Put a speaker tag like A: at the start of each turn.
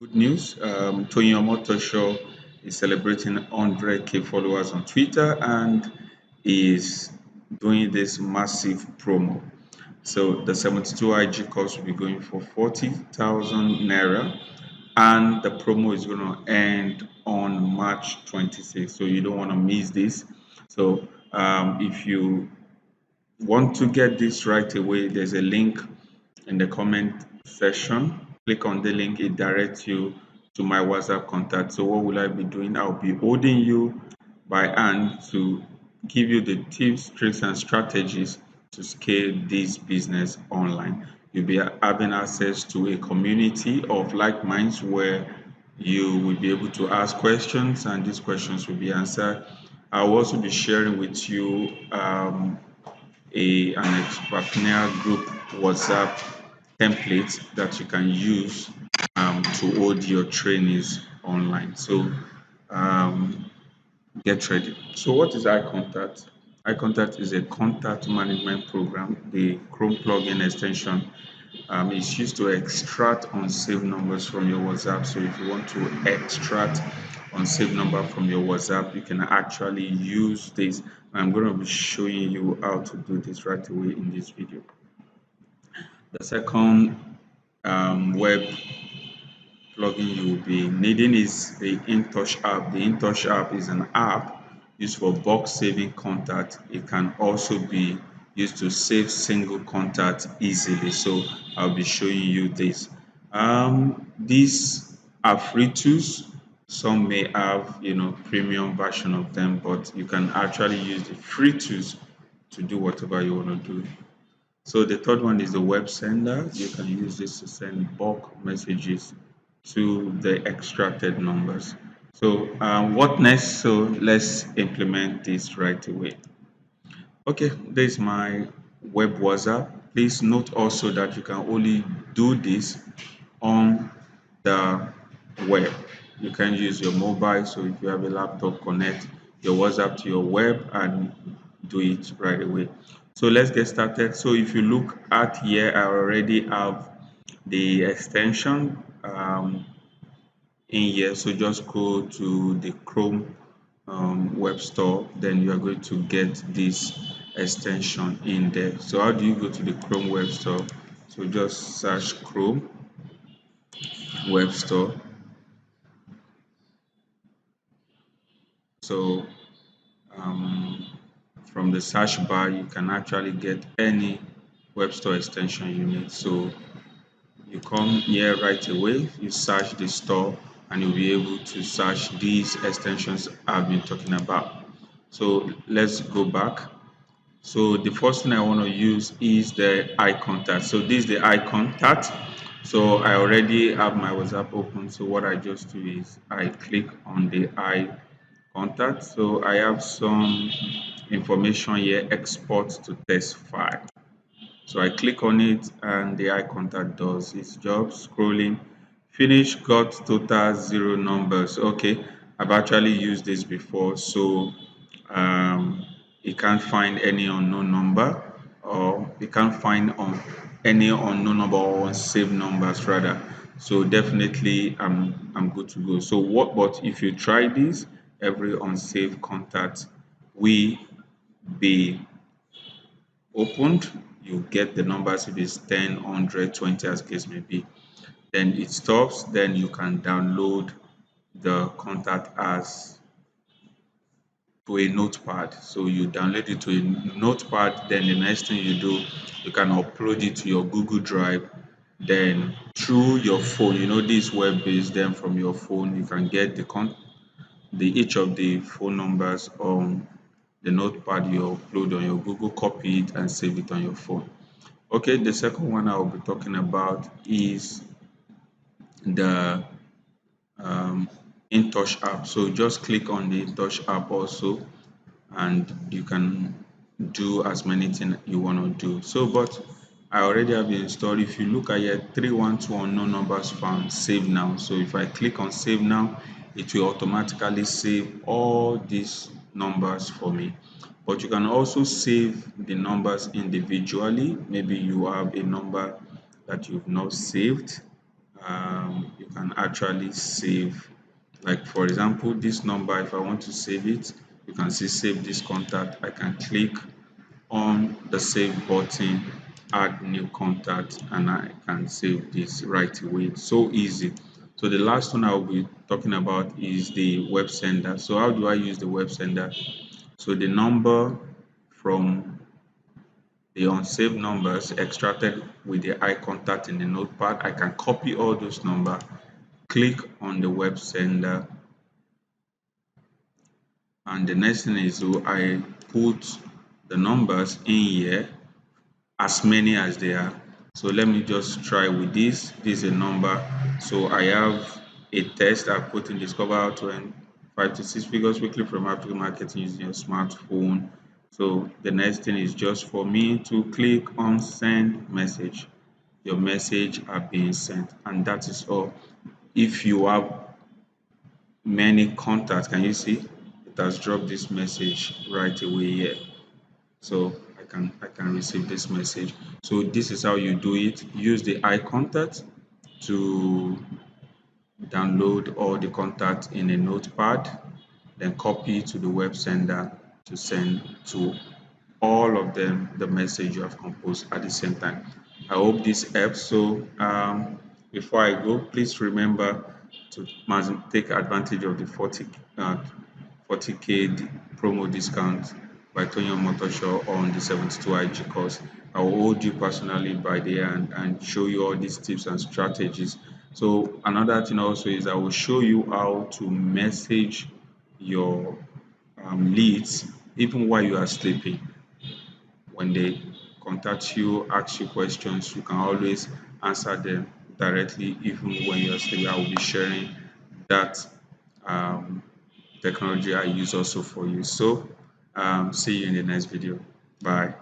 A: Good news. 𝗍𝗏𝘂𝘀 is celebrating 100K followers on Twitter and is doing this massive promo. So the 72 IG course will be going for 40,000 naira, and the promo is going to end on March 26th. So you don't want to miss this. So if you want to get this right away, there's a link in the comment section. Click on the link, it directs you to my WhatsApp contact. So what will I be doing? I'll be holding you by hand to give you the tips, tricks, and strategies to scale this business online. You'll be having access to a community of like minds where you will be able to ask questions and these questions will be answered. I'll also be sharing with you an Expertnaire group WhatsApp template that you can use to hold your trainings online. So get ready. So what is iContact? iContact is a contact management program. The Chrome plugin extension is used to extract unsaved numbers from your WhatsApp. So if you want to extract unsaved number from your WhatsApp, you can actually use this. I'm going to be showing you how to do this right away in this video. The second web plugin you will be needing is the 𝗏𝗏𝘅𝐻 app. The 𝗏𝗏𝘅𝐻 app is an app used for bulk saving contact. It can also be used to save single contact easily. So I'll be showing you this. These are free tools. Some may have, premium version of them, but you can actually use the free tools to do whatever you want to do. So the third one is the web sender. You can use this to send bulk messages to the extracted numbers. So what next? So let's implement this right away. Okay, this is my web WhatsApp. Please note also that you can only do this on the web. You can use your mobile. So if you have a laptop, connect your WhatsApp to your web and do it right away. So let's get started. So if you look at here, I already have the extension in here. So just go to the Chrome web store, then you are going to get this extension in there. So how do you go to the Chrome web store? So just search Chrome web store. So from the search bar, you can actually get any web store extension you need. So you come here right away, you search the store, and you'll be able to search these extensions I've been talking about. So let's go back. So the first thing I want to use is the iContact. So this is the iContact. So I already have my WhatsApp open. So what I just do is I click on the iContact. So I have some information here, export to test file. So I click on it and the iContact does its job. Scrolling, finish, got total 0 numbers. Okay, I've actually used this before, so it can't find any unknown number, or it can't find any unknown number or unsaved numbers rather. So definitely I'm good to go. So but if you try this, every unsaved contact will be opened. You get the numbers if it's 10, 100, 20 as case may be. Then it stops, then you can download the contact as to a notepad. So you download it to a notepad, then the next thing you do, you can upload it to your Google Drive. Then through your phone, this web-based, then from your phone you can get each of the phone numbers on the notepad you upload on your Google, copy it and save it on your phone. Okay, the second one I'll be talking about is the 𝗏𝗏𝘅𝐻 app. So just click on the 𝗏𝗏𝘅𝐻 app also, and you can do as many things you want to do. So, but I already have it installed. If you look at here, 312 unknown numbers found, save now. So if I click on save now, it will automatically save all these numbers for me. But you can also save the numbers individually. Maybe you have a number that you've not saved. you can actually save. Like for example, this number, if I want to save it, you can see save this contact. I can click on the save button, add new contact, and I can save this right away. It's so easy. So the last one I'll be talking about is the web sender. So how do I use the web sender? So the number from the unsaved numbers extracted with the eye contact in the notepad, I can copy all those numbers, click on the web sender, and the next thing is I put the numbers in here, as many as they are. So let me just try with this. This is a number. So I have a test I put in discover how to earn 5 to 6 figures weekly from African marketing using your smartphone. So the next thing is just for me to click on send message. Your message are being sent, and that is all. If you have many contacts, can you see it has dropped this message right away here? So I can receive this message. So this is how you do it. Use the eye contact to download all the contacts in a notepad, then copy to the web sender to send to all of them the message you have composed at the same time. I hope this helps. So before I go, please remember to take advantage of the 40K promo discount by 𝗘𝗅𝗽𝗲𝗄 on the 72IG course. I will hold you personally by the hand and show you all these tips and strategies. So another thing also is I will show you how to message your leads even while you are sleeping. When they contact you, ask you questions, you can always answer them directly even when you're sleeping. I will be sharing that um, technology I use also for you. So see you in the next video. Bye.